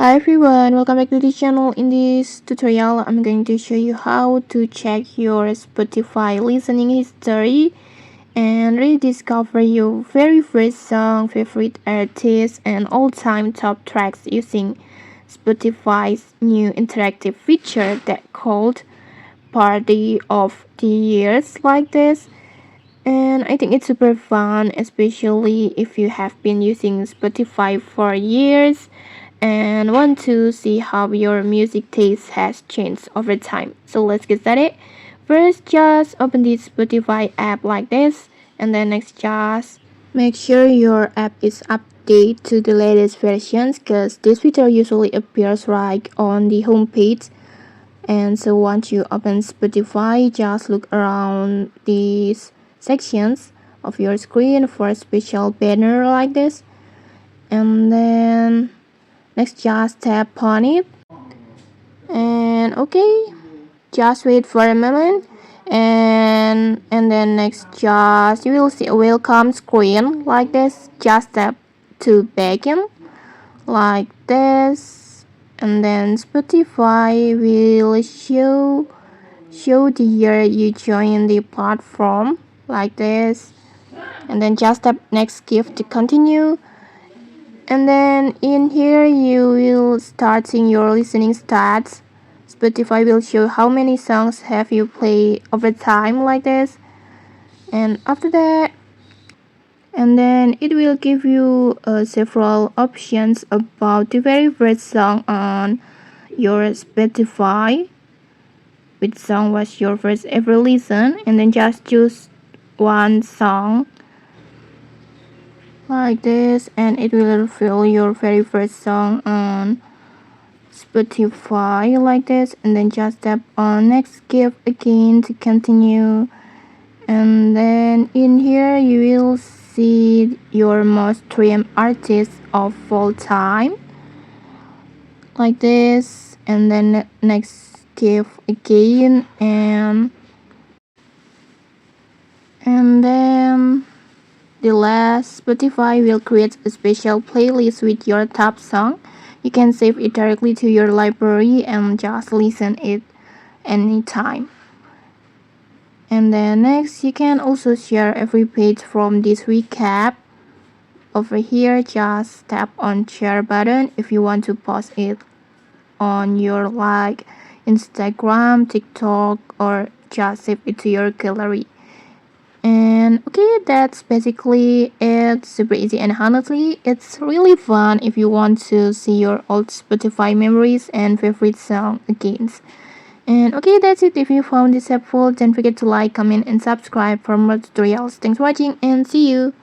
Hi everyone, welcome back to the channel. In this tutorial, I'm going to show you how to check your Spotify listening history and rediscover your very first song, favorite artists, and all-time top tracks using Spotify's new interactive feature that called Party of the Years like this. And I think it's super fun, especially if you have been using Spotify for years and want to see how your music taste has changed over time. So let's get started. First, just open the Spotify app like this, and then next, just make sure your app is updated to the latest versions because this feature usually appears right on the home page. And so once you open Spotify, just look around these sections of your screen for a special banner like this, and then next just tap on it, and okay, just wait for a moment, and then next just you will see a welcome screen like this. Just tap to begin like this, and then Spotify will show the year you joined the platform like this, and then just tap next skip to continue, and then in here you will start seeing your listening stats. Spotify will show how many songs have you played over time like this, and after that, and then it will give you several options about the very first song on your Spotify. Which song was your first ever listen, and then just choose one song like this, and it will reveal your very first song on Spotify like this, and then just tap on next skip again to continue, and then in here you will see your most streamed artists of all time like this, and then next skip again, and then the last, Spotify will create a special playlist with your top song. You can save it directly to your library and just listen it anytime. And then next, you can also share every page from this recap. Over here, just tap on share button if you want to post it on your like Instagram, TikTok, or just save it to your gallery. And okay, that's basically it. Super easy, and honestly, it's really fun if you want to see your old Spotify memories and favorite song again. And okay, that's it. If you found this helpful, don't forget to like, comment, and subscribe for more tutorials. Thanks for watching, and see you.